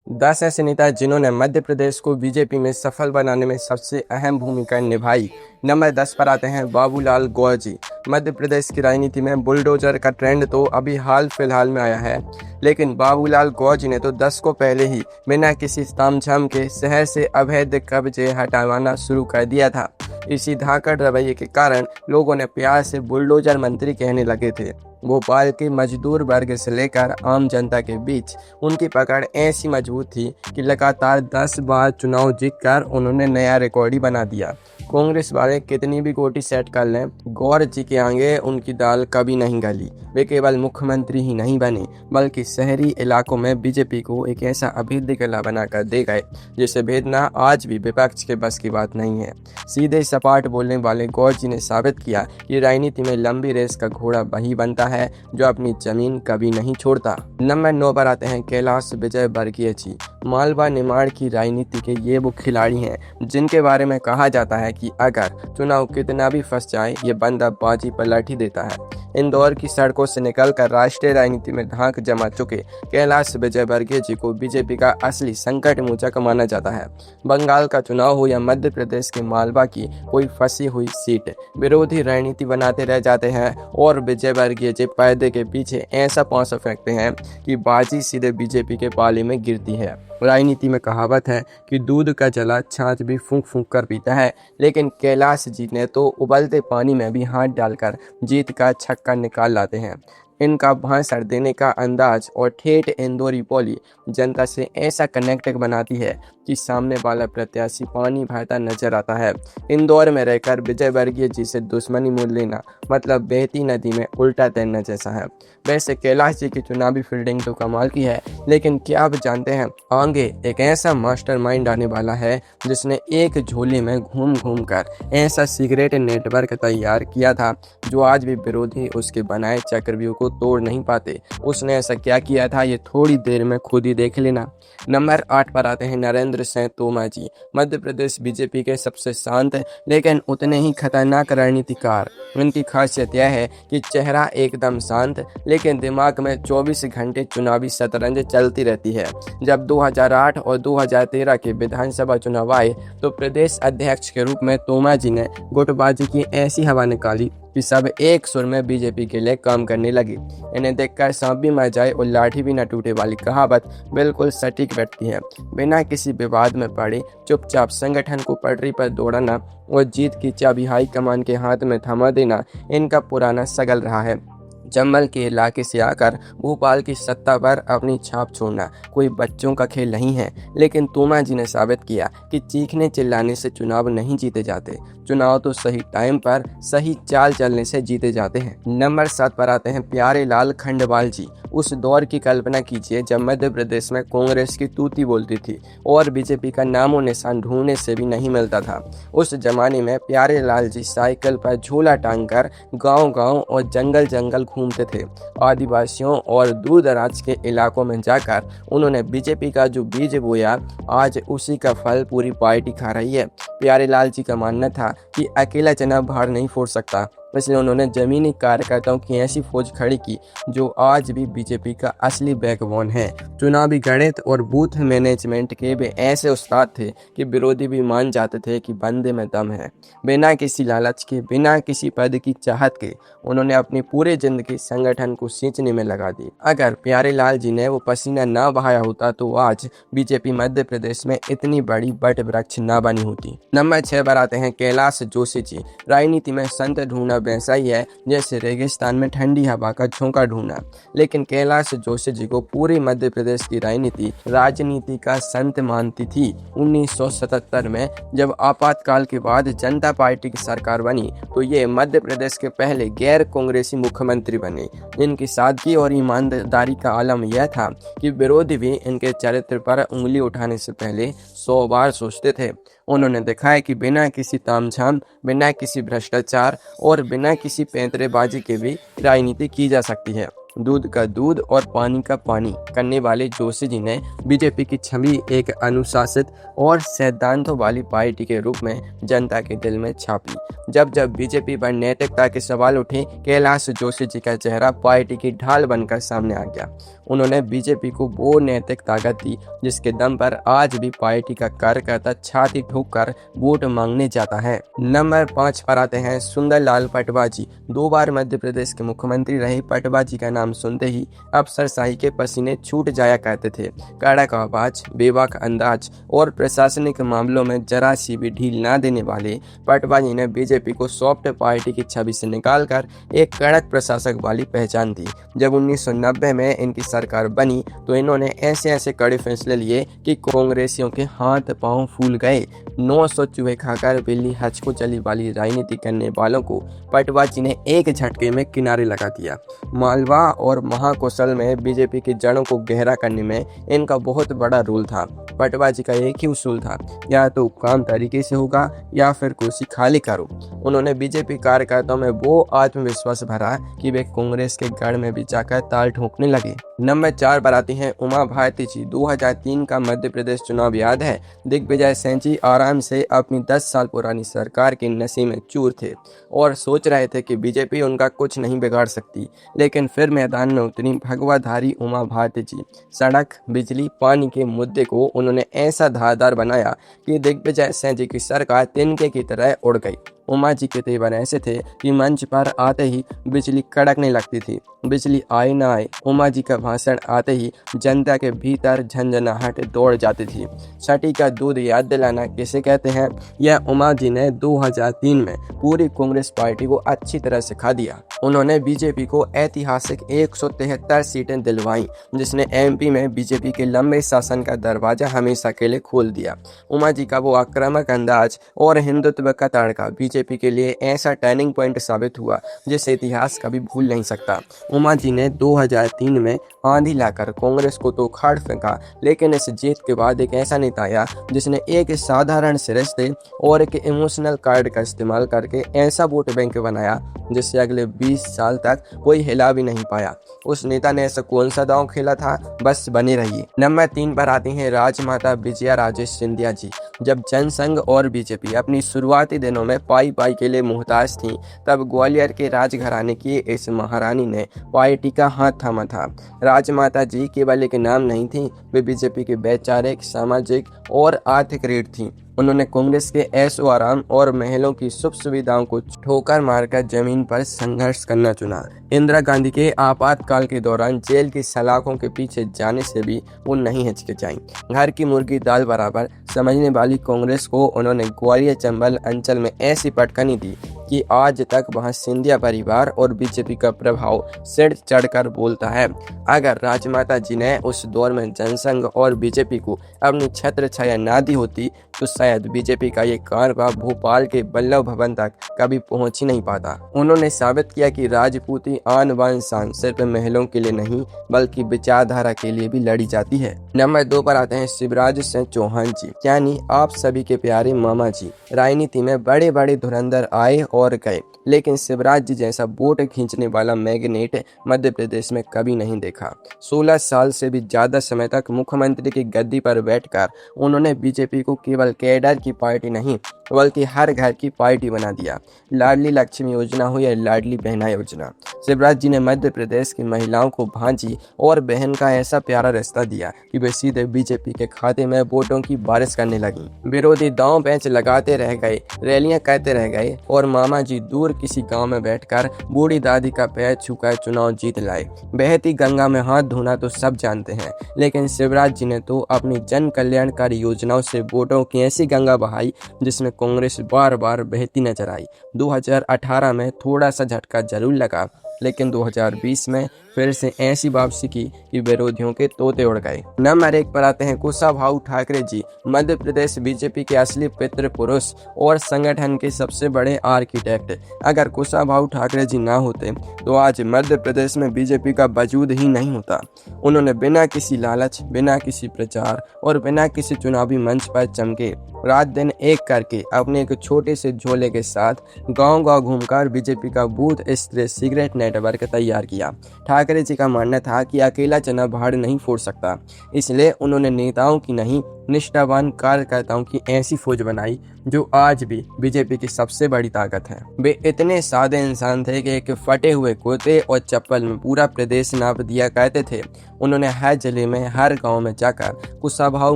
10 ऐसे नेता जिन्होंने मध्य प्रदेश को बीजेपी में सफल बनाने में सबसे अहम भूमिका निभाई। नंबर 10 पर आते हैं बाबूलाल गौर जी। मध्य प्रदेश की राजनीति में बुलडोजर का ट्रेंड तो अभी हाल फिलहाल में आया है, लेकिन बाबूलाल गौर जी ने तो 10 को पहले ही बिना किसी तामझाम के शहर से अवैध कब्जे हटाना शुरू कर दिया था। इसी धाकड़ रवैये के कारण लोगों ने प्यार से बुलडोजर मंत्री कहने लगे थे। भोपाल के मजदूर वर्ग से लेकर आम जनता के बीच उनकी पकड़ ऐसी मजबूत थी कि लगातार 10 बार चुनाव जीतकर उन्होंने नया रिकॉर्ड ही बना दिया। कांग्रेस वाले कितनी भी गोटी सेट कर लें, गौर जी के आगे उनकी दाल कभी नहीं गली। वे केवल मुख्यमंत्री ही नहीं बने, बल्कि शहरी इलाकों में बीजेपी को एक ऐसा अभेद्य किला बनाकर दे गए जिसे भेदना आज भी विपक्ष के बस की बात नहीं है। सीधे सपाट बोलने वाले गौर जी ने साबित किया कि राजनीति में लंबी रेस का घोड़ा वही बनता है जो अपनी जमीन कभी नहीं छोड़ता। नंबर 9 पर आते हैं कैलाश विजयवर्गीय जी। मालवा निमाड़ की राजनीति के ये वो खिलाड़ी हैं जिनके बारे में कहा जाता है कि अगर चुनाव कितना भी फंस जाए, ये बंदा बाजी पर लाठी देता है। इंदौर की सड़कों से निकलकर राष्ट्रीय राजनीति में धाक जमा चुके कैलाश विजयवर्गीय जी को बीजेपी का असली संकट मोचक माना जाता है। बंगाल का चुनाव हो या मध्य प्रदेश के मालवा की कोई फंसी हुई सीट, विरोधी रणनीति बनाते रह जाते हैं और विजयवर्गीय जी पर्दे के पीछे ऐसा पांव फेंकते हैं कि बाजी सीधे बीजेपी के पाले में गिरती है। राजनीति में कहावत है कि दूध का जला छाछ भी फूंक फूंक कर पीता है, लेकिन कैलाश जी ने तो उबलते पानी में भी हाथ डालकर जीत का छक्का निकाल लाते हैं। इनका भाषण देने का अंदाज और ठेठ इंदौरी बोली जनता से ऐसा कनेक्ट बनाती है कि सामने वाला प्रत्याशी पानी भरता नजर आता है। इंदौर में रहकर विजयवर्गीय जी से दुश्मनी मोल लेना मतलब बहती नदी में उल्टा तैरना जैसा है। वैसे कैलाश जी की चुनावी फील्डिंग तो कमाल की है, लेकिन क्या आप जानते हैं आगे एक ऐसा मास्टरमाइंड आने वाला है जिसने एक झोले में घूम घूम कर ऐसा सीक्रेट नेटवर्क तैयार किया था जो आज भी विरोधी उसके बनाए चक्रव्यूह को तोड़ नहीं पाते। उसने ऐसा क्या किया था, ये थोड़ी देर में खुद ही देख लेना। नंबर 8 पर आते हैं नरेंद्र सिंह तोमर जी। मध्य प्रदेश बीजेपी के सबसे शांत लेकिन उतने ही खतरनाक रणनीतिकार। उनकी खासियत यह है कि चेहरा एकदम शांत, लेकिन दिमाग में 24 घंटे चुनावी शतरंज चलती रहती है। जब 2008 और 2013 के विधानसभा चुनाव आए तो प्रदेश अध्यक्ष के रूप में तोमर जी ने गुटबाजी की ऐसी हवा निकाली कि सब एक सुर में बीजेपी के लिए काम करने लगे। इन्हें देखकर सांप भी मर जाए और लाठी भी न टूटे वाली कहावत बिल्कुल सटीक बैठती है। बिना किसी विवाद में पड़े चुपचाप संगठन को पटरी पर दौड़ाना और जीत की चाबी हाईकमान के हाथ में थमा देना इनका पुराना सगल रहा है। चंबल के इलाके से आकर भोपाल की सत्ता पर अपनी छाप छोड़ना कोई बच्चों का खेल नहीं है, लेकिन तोमर जी ने साबित किया कि चीखने चिल्लाने से चुनाव नहीं जीते जाते। चुनाव तो सही टाइम पर सही चाल चलने से जीते जाते हैं। नंबर 7 पर आते हैं प्यारे लाल खंडवाल जी। उस दौर की कल्पना कीजिए जब मध्य प्रदेश में कांग्रेस की तूती बोलती थी और बीजेपी का नामो निशान ढूंढने से भी नहीं मिलता था। उस जमाने में प्यारे लाल जी साइकिल पर झोला टांगकर गांव-गांव और जंगल-जंगल घूमते थे। आदिवासियों और दूर दराज के इलाकों में जाकर उन्होंने बीजेपी का जो बीज बोया, आज उसी का फल पूरी पार्टी खा रही है। प्यारे लाल जी का मानना था कि अकेला चना भार नहीं फोड़ सकता, इसलिए उन्होंने जमीनी कार्यकर्ताओं की ऐसी फौज खड़ी की जो आज भी बीजेपी का असली बैकबोन है। चुनावी गणित और बूथ मैनेजमेंट के वे ऐसे उस्ताद थे कि विरोधी भी मान जाते थे कि बंदे में दम है। बिना किसी लालच के, बिना किसी पद की चाहत के उन्होंने अपनी पूरी जिंदगी संगठन को सींचने में लगा दी। अगर प्यारे लाल जी ने वो पसीना ना बहाया होता तो आज बीजेपी मध्य प्रदेश में इतनी बड़ी बट वृक्ष ना बनी होती। नंबर 6 पर आते हैं कैलाश जोशी जी। राजनीति में संत ढूंढना वैसा ही है जैसे रेगिस्तान में ठंडी हवा का झोंका ढूंढना, लेकिन कैलाश जोशी जी को पूरी मध्य प्रदेश की राजनीति का संत मानती थी। 1977 में जब आपातकाल के बाद जनता पार्टी की सरकार बनी तो ये मध्य प्रदेश के पहले गैर कांग्रेसी मुख्यमंत्री बने। इनकी सादगी और ईमानदारी का आलम यह था कि विरोधी भी इनके चरित्र पर उंगली उठाने से पहले 100 बार सोचते थे। उन्होंने दिखाया कि बिना किसी तामझाम, बिना किसी भ्रष्टाचार और बिना किसी पैंतरेबाजी के भी राजनीति की जा सकती है। दूध का दूध और पानी का पानी करने वाले जोशी जी ने बीजेपी की छवि एक अनुशासित और सिद्धांतों वाली पार्टी के रूप में जनता के दिल में छापी। जब जब बीजेपी पर नैतिकता के सवाल उठे, कैलाश जोशी जी का चेहरा पार्टी की ढाल बनकर सामने आ गया। उन्होंने बीजेपी को वो नैतिक ताकत दी जिसके दम पर आज भी पार्टी का कार्यकर्ता छाती ठोक कर वोट मांगने जाता है। नंबर 5 पर आते हैं सुंदरलाल पटवा जी। 2 बार मध्य प्रदेश के मुख्यमंत्री रहे पटवा जी का नाम सुनते ही अफसरशाही के पसीने छूट जाया करते थे। कड़क आवाज, बेबाक अंदाज और प्रशासनिक मामलों में जरा सी भी ढील न देने वाले पटवा जी ने बीजेपी को सॉफ्ट पार्टी की छवि से निकालकर एक कड़क प्रशासक वाली पहचान दी। जब 1990 में इनकी सरकार बनी तो इन्होंने ऐसे ऐसे कड़े फैसले लिए कि कांग्रेसियों के हाथ पांव फूल गए। 900 चूहे खाकर बिल्ली हज को चली वाली राजनीति करने वालों को पटवा जी ने एक झटके में किनारे लगा दिया। मालवा और महाकौशल में बीजेपी की जड़ों को गहरा करने में इनका बहुत बड़ा रोल था। पटवा जी का एक ही उसूल था, या तो काम तरीके से होगा या फिर कुर्सी खाली करो। उन्होंने बीजेपी कार्यकर्ताओं में वो आत्मविश्वास भरा कि वे कांग्रेस के गढ़ में भी जाकर ताल ठोकने लगे। नंबर 4 पर आती हैं उमा भारती जी। 2003 का मध्य प्रदेश चुनाव याद है। दिग्विजय सिंह जी आराम से अपनी 10 साल पुरानी सरकार के नशे में चूर थे और सोच रहे थे कि बीजेपी उनका कुछ नहीं बिगाड़ सकती। लेकिन फिर मैदान में उतरी भगवाधारी उमा भारती जी। सड़क, बिजली, पानी के मुद्दे को उन्होंने ऐसा धारदार बनाया कि दिग्विजय सिंह जी की सरकार तिनके की तरह उड़ गई। उमा जी के तेवर ऐसे थे कि मंच पर आते ही बिजली कड़कने लगती थी। बिजली आए ना आए, उमा जी का भाषण आते ही जनता के भीतर झंझनाहट दौड़ जाती थी। छठी का दूध याद दिलाना किसे कहते हैं, यह उमा जी ने 2003 में पूरी कांग्रेस पार्टी को अच्छी तरह सिखा दिया। उन्होंने बीजेपी को ऐतिहासिक 173 सीटें दिलवाई, जिसने एमपी में बीजेपी के लंबे शासन का दरवाजा हमेशा के लिए खोल दिया। उमा जी का वो आक्रामक अंदाज और हिंदुत्व का तड़का बीजेपी के लिए ऐसा टर्निंग पॉइंट साबित हुआ जिसे इतिहास कभी भूल नहीं सकता। उमा जी ने 2003 में आंधी लाकर कांग्रेस को तो उखाड़ फेंका, लेकिन इस जीत के बाद एक ऐसा नेता आया जिसने एक साधारण से रिश्ते और एक इमोशनल कार्ड का इस्तेमाल करके ऐसा वोट बैंक बनाया जिससे अगले 20 साल तक कोई हिला भी नहीं पाया। उस नेता ने ऐसा कौन सा दांव खेला था, बस बने रहिए। नंबर 3 पर आती हैं राजमाता विजया राजेश सिंधिया जी। जब जनसंघ और बीजेपी अपनी शुरुआती दिनों में पाई पाई के लिए मुहताज थी, तब ग्वालियर के राजघराने की इस महारानी ने पार्टी का हाथ थामा था। राजमाता जी केवल एक नाम नहीं थी, वे बीजेपी के वैचारिक, सामाजिक और आर्थिक रीढ़ थी। उन्होंने कांग्रेस के ऐशो आराम और महलों की सुख सुविधाओं को ठोकर मारकर जमीन पर संघर्ष करना चुना। इंदिरा गांधी के आपातकाल के दौरान जेल की सलाखों के पीछे जाने से भी वो नहीं हिचकिचाई। घर की मुर्गी दाल बराबर समझने वाली कांग्रेस को उन्होंने ग्वालियर चंबल अंचल में ऐसी पटकनी दी कि आज तक वहां सिंधिया परिवार और बीजेपी का प्रभाव सिर चढ़कर बोलता है। अगर राजमाता जी ने उस दौर में जनसंघ और बीजेपी को अपनी छत्र छाया ना दी होती तो शायद बीजेपी का ये कारवा भोपाल के बल्लभ भवन तक कभी पहुंच ही नहीं पाता। उन्होंने साबित किया कि राजपूती आन बान शान सिर्फ महलों के लिए नहीं बल्कि विचारधारा के लिए भी लड़ी जाती है। नंबर 2 पर आते हैं शिवराज सिंह चौहान जी, यानी आप सभी के प्यारे मामा जी। राजनीति में बड़े बड़े धुरंधर आए और गए, लेकिन शिवराज जी जैसा वोट खींचने वाला मैग्नेट मध्य प्रदेश में कभी नहीं देखा। 16 साल से भी ज्यादा समय तक मुख्यमंत्री की गद्दी पर बैठकर उन्होंने बीजेपी को केवल कैडर की पार्टी नहीं बल्कि हर घर की पार्टी बना दिया। लाडली लक्ष्मी योजना हो या लाडली बहना योजना, शिवराज जी ने मध्य प्रदेश की महिलाओं को भांजी और बहन का ऐसा प्यारा रिश्ता दिया कि वे सीधे बीजेपी के खाते में वोटों की बारिश करने लगी। विरोधी दांव पैंच लगाते रह गए, रैलियां करते रह गए और मामा जी दूर किसी गांव में बैठकर बूढ़ी दादी का पैर छूकर चुनाव जीत लाए। बहती गंगा में हाथ धोना तो सब जानते हैं, लेकिन शिवराज जी ने तो अपनी जन कल्याणकारी योजनाओं से वोटों की ऐसी गंगा बहाई जिसमें कांग्रेस बार बार बहती नजर आई। 2018 में थोड़ा सा झटका जरूर लगा, लेकिन 2020 में फिर से ऐसी वापसी की कि विरोधियों के तोते उड़ गए। नंबर 1 पर आते हैं कुशाभाऊ ठाकरे जी। मध्य प्रदेश बीजेपी के असली पितृ पुरुष और संगठन के सबसे बड़े आर्किटेक्ट। अगर कुशाभाऊ ठाकरे जी ना होते तो आज मध्य प्रदेश में बीजेपी का वजूद ही नहीं होता। उन्होंने बिना किसी लालच, बिना किसी प्रचार और बिना किसी चुनावी मंच पर चमके रात दिन एक करके अपने एक छोटे से झोले के साथ गांव-गांव घूमकर बीजेपी का बूथ स्तर सिगरेट नेटवर्क तैयार किया। ठाकरे जी का मानना था कि अकेला चना पहाड़ नहीं फोड़ सकता, इसलिए उन्होंने नेताओं की नहीं निष्ठावान कार्यकर्ताओं की ऐसी फौज बनाई जो आज भी बीजेपी की सबसे बड़ी ताकत है। वे इतने सादे इंसान थे कि एक फटे हुए कुर्ते और चप्पल में पूरा प्रदेश नाप दिया करते थे। उन्होंने हर जिले में, हर गांव में जाकर कुशाभाऊ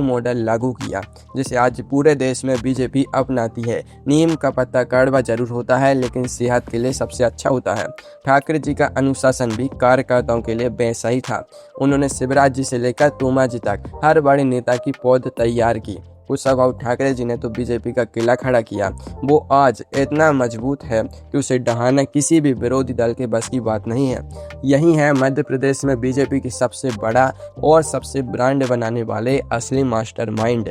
मॉडल लागू किया, जिसे आज पूरे देश में बीजेपी अपनाती है। नीम का पत्ता कड़वा जरूर होता है, लेकिन सेहत के लिए सबसे अच्छा होता है। ठाकरे जी का अनुशासन भी कार्यकर्ताओं के लिए वैसा ही था। उन्होंने शिवराज जी से लेकर तोमा जी तक हर बड़े नेता की पौध तैयार की। कुशाभाऊ ठाकरे जी ने तो बीजेपी का किला खड़ा किया। वो आज इतना मजबूत है कि उसे ढहाना किसी भी विरोधी दल के बस की बात नहीं है। यही है मध्य प्रदेश में बीजेपी की सबसे बड़ा और सबसे ब्रांड बनाने वाले असली मास्टरमाइंड।